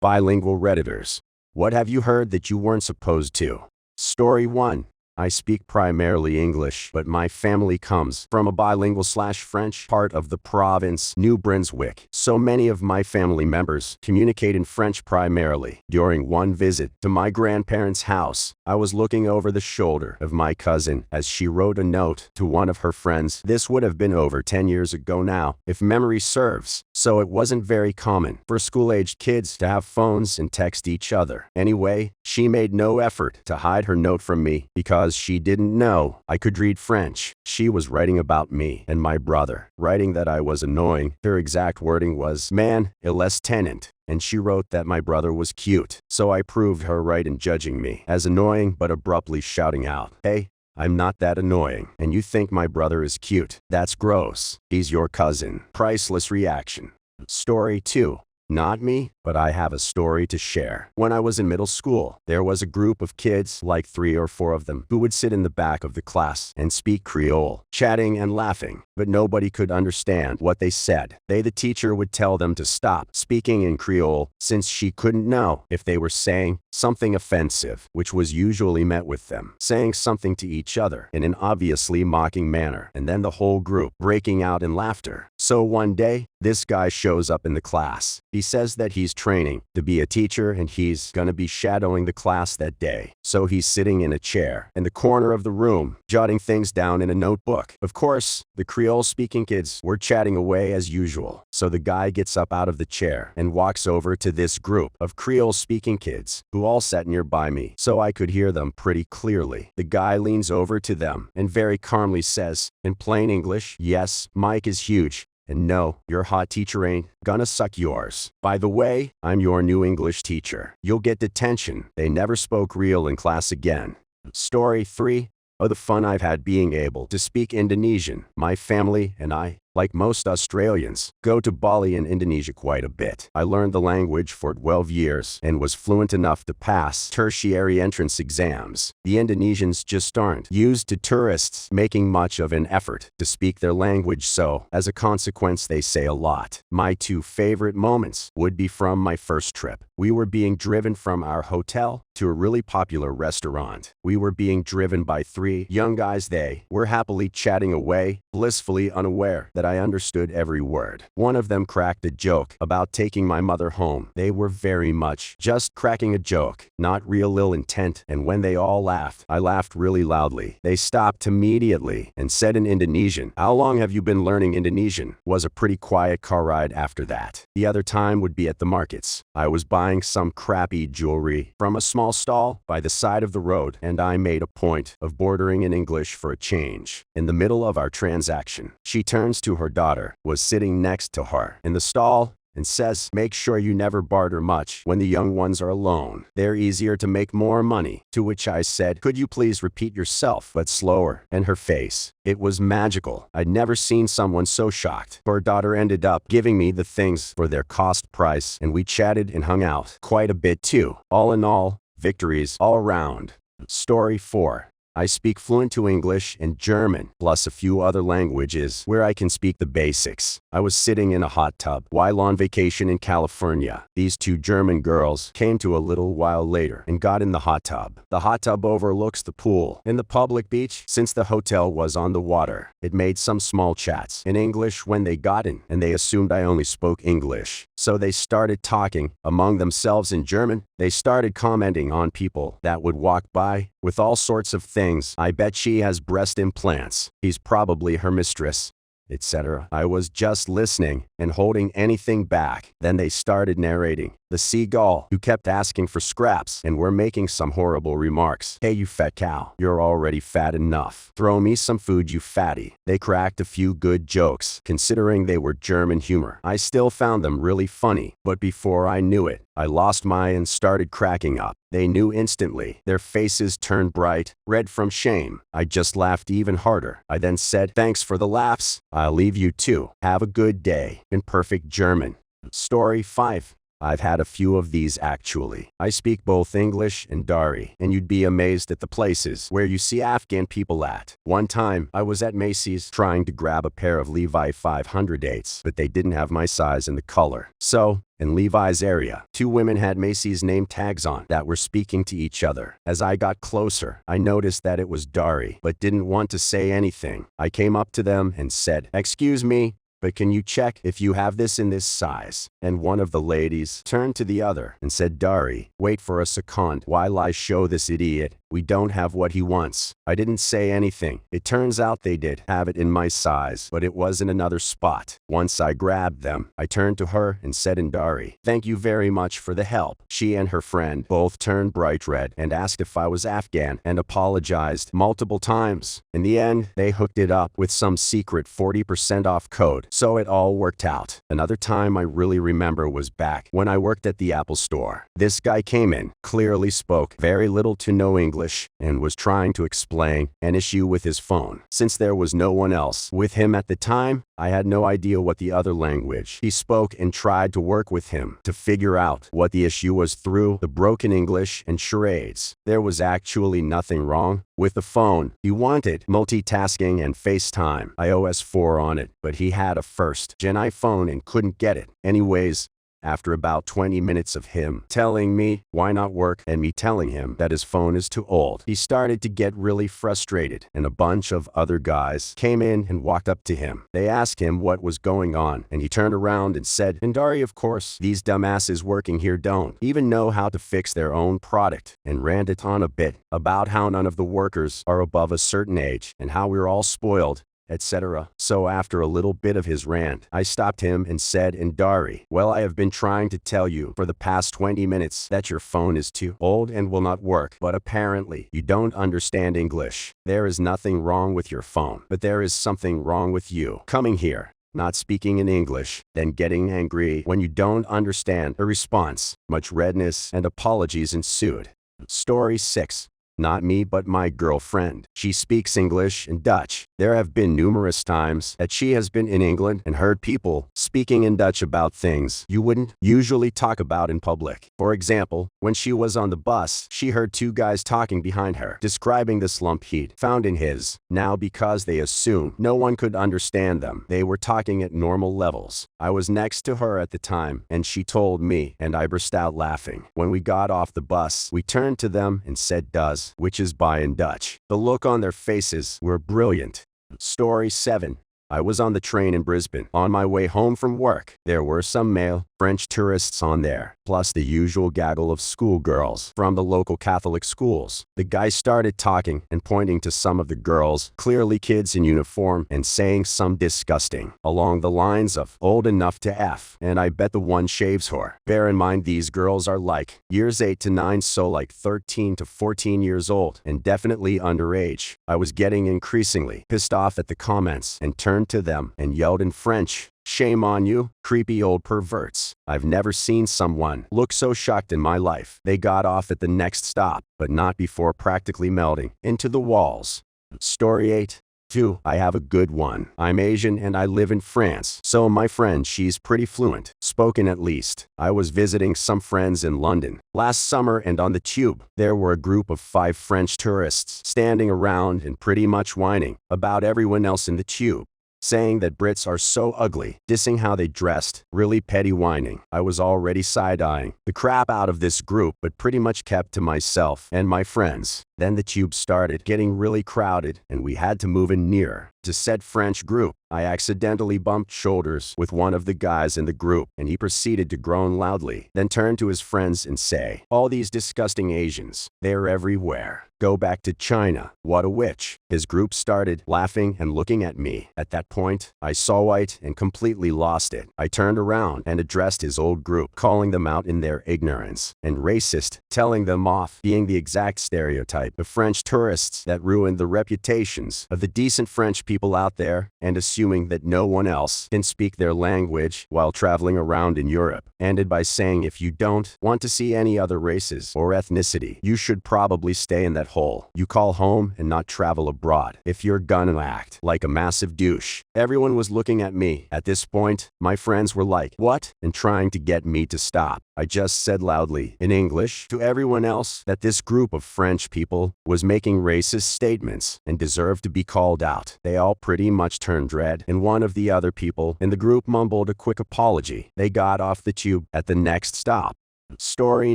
Bilingual redditors. What have you heard that you weren't supposed to? Story 1. I speak primarily English, but my family comes from a bilingual/French part of the province, New Brunswick. So many of my family members communicate in French primarily. During one visit to my grandparents' house, I was looking over the shoulder of my cousin as she wrote a note to one of her friends. This would have been over 10 years ago now, if memory serves, so it wasn't very common for school-aged kids to have phones and text each other. Anyway, she made no effort to hide her note from me because she didn't know I could read French. She was writing about me and my brother, writing that I was annoying. Her exact wording was, "Man, il est tenant." And she wrote that my brother was cute. So I proved her right in judging me as annoying but abruptly shouting out, "Hey, I'm not that annoying, and you think my brother is cute? That's gross. He's your cousin." Priceless reaction. Story 2. Not me, but I have a story to share. When I was in middle school, there was a group of kids, like 3 or 4 of them, who would sit in the back of the class and speak Creole, chatting and laughing, but nobody could understand what they said. The teacher would tell them to stop speaking in Creole since she couldn't know if they were saying something offensive, which was usually met with them saying something to each other in an obviously mocking manner, and then the whole group breaking out in laughter. So one day, this guy shows up in the class. He says that he's training to be a teacher and he's gonna be shadowing the class that day. So he's sitting in a chair in the corner of the room, jotting things down in a notebook. Of course, the Creole-speaking kids were chatting away as usual. So the guy gets up out of the chair and walks over to this group of Creole-speaking kids who all sat nearby me, so I could hear them pretty clearly. The guy leans over to them and very calmly says, in plain English, "Yes, Mike is huge. And no, your hot teacher ain't gonna suck yours. By the way, I'm your new English teacher. You'll get detention." They never spoke real in class again. Story 3. Oh, the fun I've had being able to speak Indonesian. My family and I, like most Australians, go to Bali in Indonesia quite a bit. I learned the language for 12 years and was fluent enough to pass tertiary entrance exams. The Indonesians just aren't used to tourists making much of an effort to speak their language, so as a consequence they say a lot. My 2 favorite moments would be from my first trip. We were being driven from our hotel to a really popular restaurant. We were being driven by 3 young guys. They were happily chatting away, blissfully unaware that I understood every word. One of them cracked a joke about taking my mother home. They were very much just cracking a joke, not real ill intent, and when they all laughed, I laughed really loudly. They stopped immediately and said in Indonesian, "How long have you been learning Indonesian?" Was a pretty quiet car ride after that. The other time would be at the markets. I was buying some crappy jewelry from a small stall by the side of the road, and I made a point of bordering in English for a change. In the middle of our transaction, she turns to her daughter, was sitting next to her in the stall, and says, "Make sure you never barter much when the young ones are alone. They're easier to make more money." To which I said, "Could you please repeat yourself, but slower?" And her face, it was magical. I'd never seen someone so shocked. Her daughter ended up giving me the things for their cost price, and we chatted and hung out quite a bit too. All in all, victories all around. Story 4. I speak fluent to English and German, plus a few other languages where I can speak the basics. I was sitting in a hot tub while on vacation in California. These 2 German girls came to a little while later and got in the hot tub. The hot tub overlooks the pool and the public beach since the hotel was on the water. It made some small chats in English when they got in, and they assumed I only spoke English. So they started talking among themselves in German. They started commenting on people that would walk by with all sorts of things. "I bet she has breast implants. He's probably her mistress," etc. I was just listening and holding anything back. Then they started narrating. The seagull, who kept asking for scraps and were making some horrible remarks. "Hey, you fat cow, you're already fat enough. Throw me some food, you fatty." They cracked a few good jokes, considering they were German humor. I still found them really funny, but before I knew it, I lost my and started cracking up. They knew instantly. Their faces turned bright red from shame. I just laughed even harder. I then said, "Thanks for the laughs. I'll leave you too. Have a good day," in perfect German. Story 5. I've had a few of these actually. I speak both English and Dari, and you'd be amazed at the places where you see Afghan people at. One time, I was at Macy's trying to grab a pair of Levi 508s, but they didn't have my size and the color. So, in Levi's area. Two women had Macy's name tags on that were speaking to each other. As I got closer, I noticed that it was Dari, but didn't want to say anything. I came up to them and said, "Excuse me, but can you check if you have this in this size?" And one of the ladies turned to the other and said, "Dari, wait for a second while I show this idiot. We don't have what he wants." I didn't say anything. It turns out they did have it in my size, but it was in another spot. Once I grabbed them, I turned to her and said in Dari, "Thank you very much for the help." She and her friend both turned bright red and asked if I was Afghan and apologized multiple times. In the end, they hooked it up with some secret 40% off code, so it all worked out. Another time I really remember was back when I worked at the Apple store. This guy came in, clearly spoke very little to no English, and was trying to explain an issue with his phone. Since there was no one else with him at the time, I had no idea what the other language he spoke and tried to work with him to figure out what the issue was through the broken English and charades. There was actually nothing wrong with the phone. He wanted multitasking and FaceTime iOS 4 on it, but he had a first-gen iPhone and couldn't get it. Anyways, after about 20 minutes of him telling me why not work and me telling him that his phone is too old, he started to get really frustrated, and a bunch of other guys came in and walked up to him. They asked him what was going on, and he turned around and said, "And Dari, of course, these dumbasses working here don't even know how to fix their own product," and ranted on a bit about how none of the workers are above a certain age and how we're all spoiled, etc. So after a little bit of his rant, I stopped him and said in Dari, "Well, I have been trying to tell you for the past 20 minutes that your phone is too old and will not work, but apparently you don't understand English. There is nothing wrong with your phone, but there is something wrong with you. Coming here, not speaking in English, then getting angry when you don't understand a response." Much redness and apologies ensued. Story 6. Not me, but my girlfriend. She speaks English and Dutch. There have been numerous times that she has been in England and heard people speaking in Dutch about things you wouldn't usually talk about in public. For example, when she was on the bus, she heard two guys talking behind her, describing the slump he'd found in his. Now, because they assumed no one could understand them, they were talking at normal levels. I was next to her at the time, and she told me, and I burst out laughing. When we got off the bus, we turned to them and said "does," which is bye in Dutch. The look on their faces were brilliant. Story 7. I was on the train in Brisbane on my way home from work. There were some male French tourists on there, plus the usual gaggle of schoolgirls from the local Catholic schools. The guy started talking and pointing to some of the girls, clearly kids in uniform, and saying some disgusting along the lines of "old enough to F," and "I bet the one shaves her." Bear in mind these girls are like years 8 to 9, so like 13 to 14 years old, and definitely underage. I was getting increasingly pissed off at the comments and turned to them and yelled in French, "Shame on you, creepy old perverts." I've never seen someone look so shocked in my life. They got off at the next stop, but not before practically melting into the walls. Story 8. 2. I have a good one. I'm Asian and I live in France, so my friend, she's pretty fluent, spoken at least. I was visiting some friends in London last summer, and on the tube, there were a group of 5 French tourists standing around and pretty much whining about everyone else in the tube, saying that Brits are so ugly, dissing how they dressed, really petty whining. I was already side-eyeing the crap out of this group, but pretty much kept to myself and my friends. Then the tube started getting really crowded, and we had to move in nearer to said French group. I accidentally bumped shoulders with one of the guys in the group, and he proceeded to groan loudly, then turn to his friends and say, "All these disgusting Asians, they're everywhere. Go back to China. What a witch." His group started laughing and looking at me. At that point, I saw white and completely lost it. I turned around and addressed his old group, calling them out in their ignorance and racist, telling them off being the exact stereotype of French tourists that ruined the reputations of the decent French people out there, and assuming that no one else can speak their language while traveling around in Europe. Ended by saying, if you don't want to see any other races or ethnicity, you should probably stay in that hole you call home and not travel abroad if you're gonna act like a massive douche. Everyone was looking at me. At this point, my friends were like, "What?" and trying to get me to stop. I just said loudly, in English, to everyone else that this group of French people was making racist statements and deserved to be called out. They all pretty much turned red, and one of the other people in the group mumbled a quick apology. They got off the tube at the next stop. Story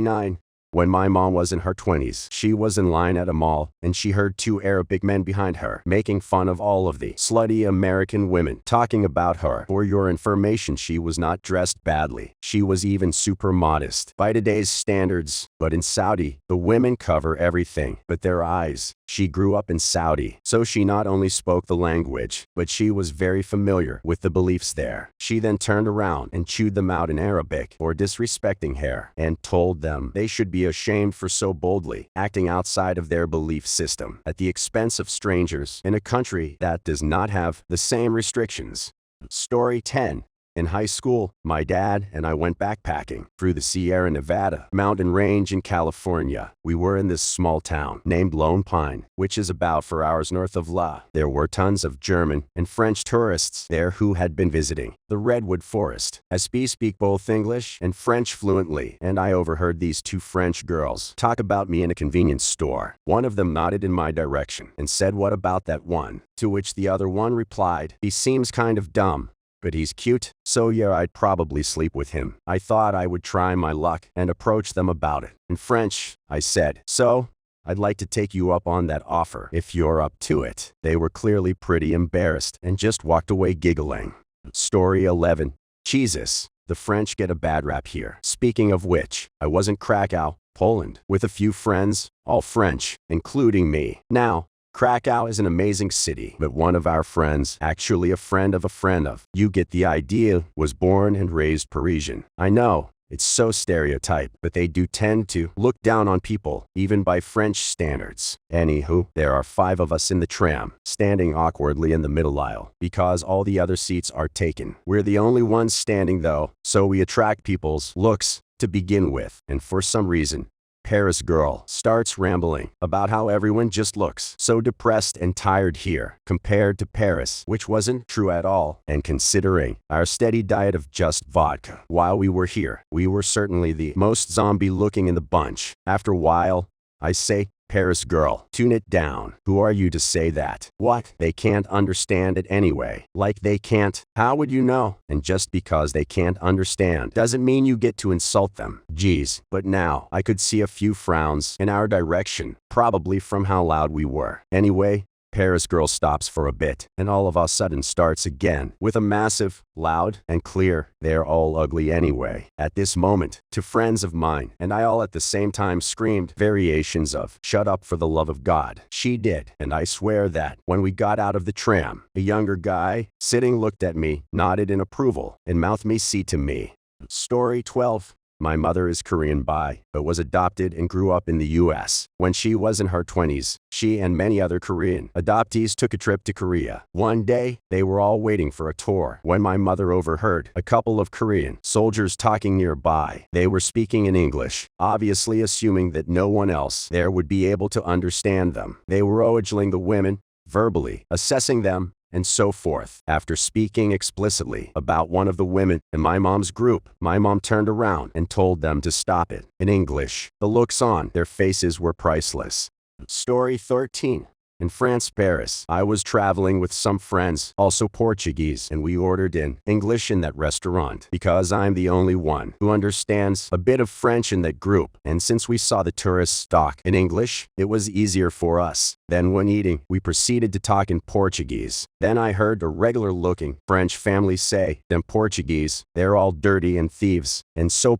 9. When my mom was in her 20s, she was in line at a mall, and she heard two Arabic men behind her making fun of all of the slutty American women talking about her. For your information, she was not dressed badly. She was even super modest by today's standards. But in Saudi, the women cover everything but their eyes. She grew up in Saudi, so she not only spoke the language, but she was very familiar with the beliefs there. She then turned around and chewed them out in Arabic for disrespecting her and told them they should be ashamed for so boldly acting outside of their belief system at the expense of strangers in a country that does not have the same restrictions. Story 10. In high school, my dad and I went backpacking through the Sierra Nevada mountain range in California. We were in this small town named Lone Pine, which is about 4 hours north of La. There were tons of German and French tourists there who had been visiting the Redwood Forest. As we speak both English and French fluently, and I overheard these two French girls talk about me in a convenience store. One of them nodded in my direction and said, "What about that one?" To which the other one replied, "He seems kind of dumb, but he's cute, so yeah, I'd probably sleep with him." I thought I would try my luck and approach them about it. In French, I said, "So, I'd like to take you up on that offer if you're up to it." They were clearly pretty embarrassed and just walked away giggling. Story 11. Jesus, the French get a bad rap here. Speaking of which, I was in Krakow, Poland, with a few friends, all French, including me. Now, Krakow is an amazing city, but one of our friends, actually a friend of, you get the idea, was born and raised Parisian. I know, it's so stereotyped, but they do tend to look down on people, even by French standards. Anywho, there are 5 of us in the tram, standing awkwardly in the middle aisle, because all the other seats are taken. We're the only ones standing though, so we attract people's looks to begin with, and for some reason, Paris girl starts rambling about how everyone just looks so depressed and tired here compared to Paris, which wasn't true at all. And considering our steady diet of just vodka while we were here, we were certainly the most zombie looking in the bunch. After a while, I say, "Paris girl, tune it down. Who are you to say that?" What? They can't understand it anyway. Like they can't? How would you know? And just because they can't understand doesn't mean you get to insult them. Geez. But now, I could see a few frowns in our direction, probably from how loud we were. Anyway, Paris girl stops for a bit, and all of a sudden starts again, with a massive, loud, and clear, "They're all ugly anyway." At this moment, 2 friends of mine and I all at the same time screamed variations of, "Shut up for the love of God." She did, and I swear that, when we got out of the tram, a younger guy, sitting looked at me, nodded in approval, and mouthed me see to me. Story 12. My mother is Korean but was adopted and grew up in the US. When she was in her 20s, she and many other Korean adoptees took a trip to Korea. One day, they were all waiting for a tour when my mother overheard a couple of Korean soldiers talking nearby. They were speaking in English, obviously assuming that no one else there would be able to understand them. They were ogling the women, verbally assessing them, and so forth. After speaking explicitly about one of the women in my mom's group, my mom turned around and told them to stop it. In English, the looks on their faces were priceless. Story 13. In France, Paris, I was traveling with some friends, also Portuguese, and we ordered in English in that restaurant because I'm the only one who understands a bit of French in that group, and since we saw the tourists talk in English, it was easier for us. Then when eating, we proceeded to talk in Portuguese. Then I heard a regular-looking French family say, "Them Portuguese, they're all dirty and thieves." And so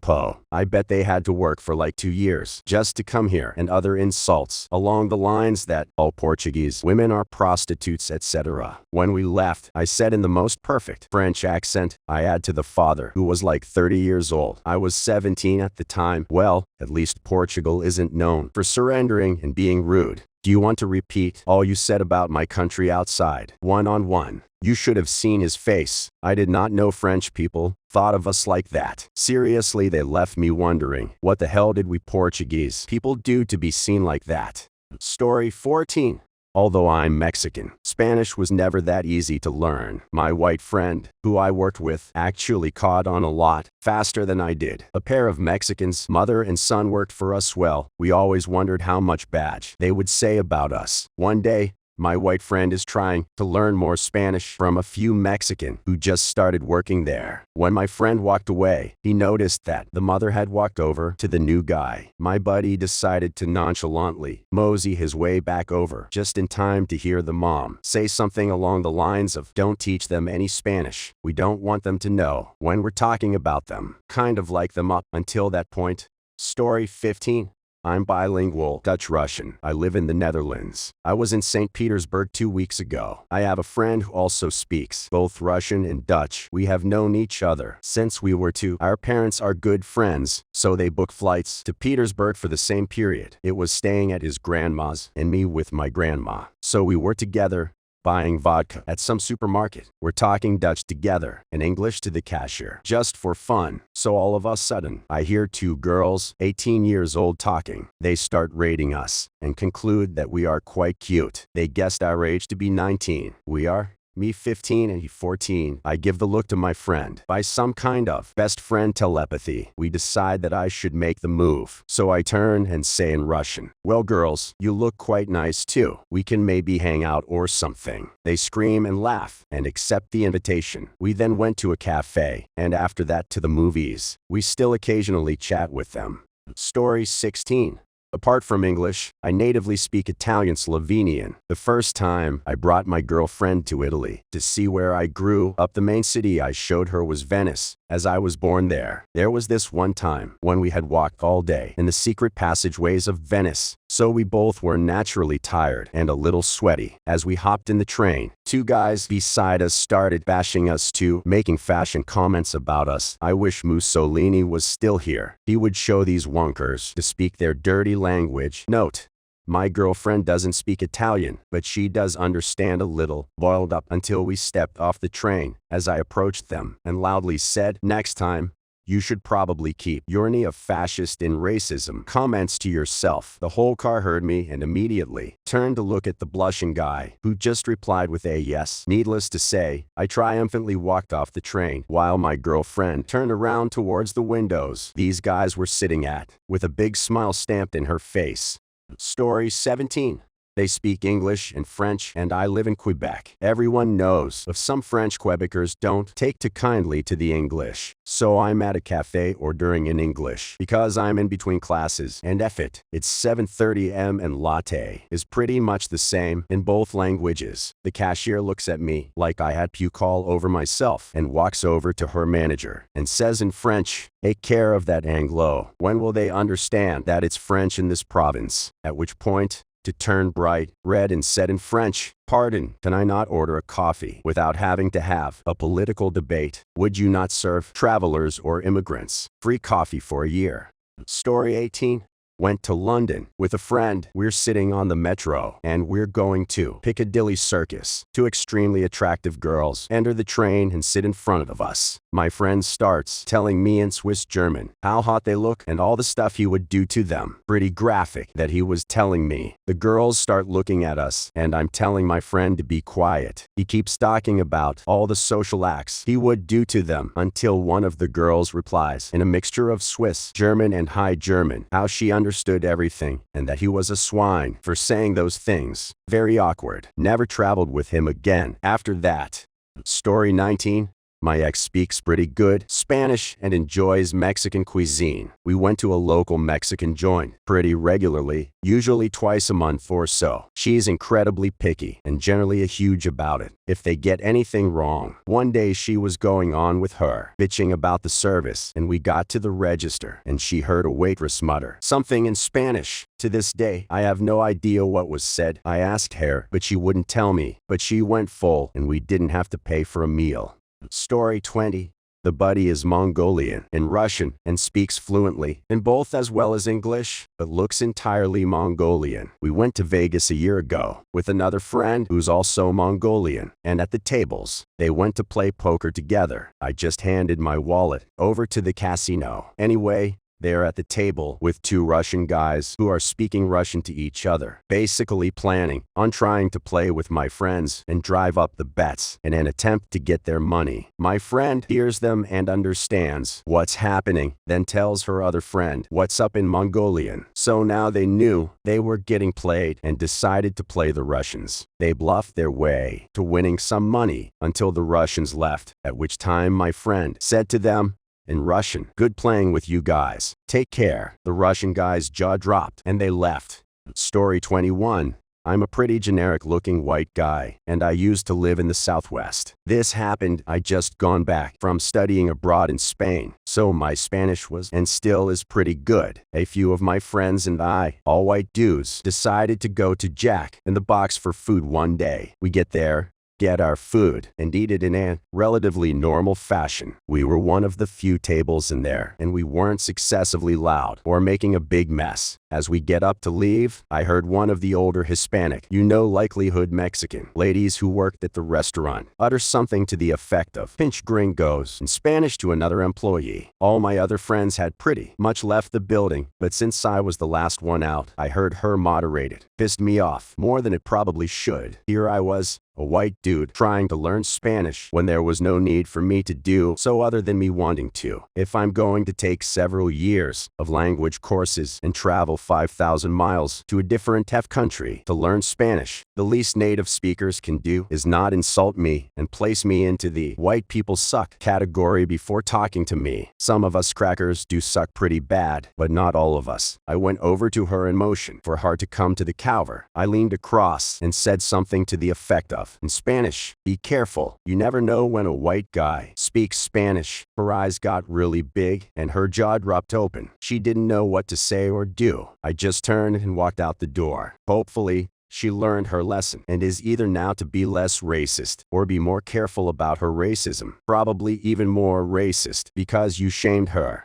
I bet they had to work for like 2 years just to come here, and other insults along the lines that all Portuguese women are prostitutes, etc. When we left, I said in the most perfect French accent, I add to the father, who was like 30 years old. I was 17 at the time. "Well, at least Portugal isn't known for surrendering and being rude. Do you want to repeat all you said about my country outside, one-on-one?" You should have seen his face. I did not know French people thought of us like that. Seriously, they left me wondering, what the hell did we Portuguese people do to be seen like that? Story 14. although I'm Mexican. Spanish was never that easy to learn. My white friend, who I worked with, actually caught on a lot faster than I did. A pair of Mexicans, mother and son, worked for us well. We always wondered how much badge they would say about us. One day, my white friend is trying to learn more Spanish from a few Mexican who just started working there. When my friend walked away, he noticed that the mother had walked over to the new guy. My buddy decided to nonchalantly mosey his way back over just in time to hear the mom say something along the lines of, "Don't teach them any Spanish. We don't want them to know when we're talking about them." Kind of like them up until that point. Story 15. I'm bilingual, Dutch-Russian. I live in the Netherlands. I was in St. Petersburg 2 weeks ago. I have a friend who also speaks both Russian and Dutch. We have known each other since we were 2. Our parents are good friends, so they booked flights to Petersburg for the same period. It was staying at his grandma's and me with my grandma. So we were together, buying vodka at some supermarket. We're talking Dutch together and English to the cashier, just for fun. So all of a sudden, I hear 2 girls, 18 years old, talking. They start rating us and conclude that we are quite cute. They guessed our age to be 19. We are, me 15 and he 14. I give the look to my friend. By some kind of best friend telepathy, we decide that I should make the move. So I turn and say in Russian, "Well, girls, you look quite nice too. We can maybe hang out or something." They scream and laugh and accept the invitation. We then went to a cafe, and after that to the movies. We still occasionally chat with them. Story 16. Apart from English, I natively speak Italian Slovenian. The first time I brought my girlfriend to Italy to see where I grew up, the main city I showed her was Venice, as I was born there. There was this one time when we had walked all day in the secret passageways of Venice, so we both were naturally tired and a little sweaty. As we hopped in the train, 2 guys beside us started bashing us too, making fashion comments about us. I wish Mussolini was still here. He would show these wonkers to speak their dirty language. Note: my girlfriend doesn't speak Italian, but she does understand a little. Boiled up until we stepped off the train as I approached them and loudly said, "Next time, you should probably keep your knee of fascist and racism comments to yourself." The whole car heard me and immediately turned to look at the blushing guy, who just replied with a yes. Needless to say, I triumphantly walked off the train while my girlfriend turned around towards the windows these guys were sitting at, with a big smile stamped in her face. Story 17. They speak English and French, and I live in Quebec. Everyone knows of some French Quebecers don't take too kindly to the English. So I'm at a cafe ordering in English because I'm in between classes, and F it, it's 7:30 am and latte is pretty much the same in both languages. The cashier looks at me like I had puke all over myself and walks over to her manager and says in French, "Take care of that Anglo. When will they understand that it's French in this province?" At which point, to turn bright red and said in French, "Pardon, can I not order a coffee without having to have a political debate? Would you not serve travelers or immigrants free coffee for a year?" Story 18. Went to London with a friend. We're sitting on the metro and we're going to Piccadilly Circus. 2 extremely attractive girls enter the train and sit in front of us. My friend starts telling me in Swiss German how hot they look and all the stuff he would do to them. Pretty graphic that he was telling me. The girls start looking at us and I'm telling my friend to be quiet. He keeps talking about all the social acts he would do to them until one of the girls replies in a mixture of Swiss German and High German how she understood everything and that he was a swine for saying those things. Very awkward. Never traveled with him again after that. Story 19. My ex speaks pretty good Spanish and enjoys Mexican cuisine. We went to a local Mexican joint pretty regularly, usually twice a month or so. She's incredibly picky and generally a huge about it if they get anything wrong. One day she was going on with her bitching about the service, and we got to the register and she heard a waitress mutter something in Spanish. To this day, I have no idea what was said. I asked her, but she wouldn't tell me. But she went full and we didn't have to pay for a meal. Story 20. The buddy is Mongolian and Russian and speaks fluently in both as well as English, but looks entirely Mongolian. We went to Vegas a year ago with another friend who's also Mongolian, and at the tables, they went to play poker together. I just handed my wallet over to the casino. Anyway, They are at the table with two Russian guys who are speaking Russian to each other, basically planning on trying to play with my friends and drive up the bets in an attempt to get their money. My friend hears them and understands what's happening, then tells her other friend what's up in Mongolian. So now they knew they were getting played and decided to play the Russians. They bluffed their way to winning some money until the Russians left, at which time my friend said to them, in Russian, "Good playing with you guys. Take care." The Russian guy's jaw dropped and they left. Story 21. I'm a pretty generic-looking white guy, and I used to live in the Southwest. This happened, I just gone back from studying abroad in Spain, so my Spanish was and still is pretty good. A few of my friends and I, all white dudes, decided to go to Jack in the Box for food one day. We get there, get our food, and eat it in a relatively normal fashion. We were one of the few tables in there, and we weren't excessively loud or making a big mess. As we get up to leave, I heard one of the older Hispanic, likelihood Mexican, ladies who worked at the restaurant utter something to the effect of "pinch gringos" in Spanish to another employee. All my other friends had pretty much left the building, but since I was the last one out, I heard her moderated. Pissed me off more than it probably should. Here I was, a white dude trying to learn Spanish when there was no need for me to do so other than me wanting to. If I'm going to take several years of language courses and travel 5,000 miles to a different TEF country to learn Spanish, the least native speakers can do is not insult me and place me into the white people suck category before talking to me. Some of us crackers do suck pretty bad, but not all of us. I went over to her in motion for her to come to the counter. I leaned across and said something to the effect of, in Spanish, "Be careful. You never know when a white guy speaks Spanish." Her eyes got really big and her jaw dropped open. She didn't know what to say or do. I just turned and walked out the door. Hopefully, she learned her lesson and is either now to be less racist or be more careful about her racism. Probably even more racist because you shamed her.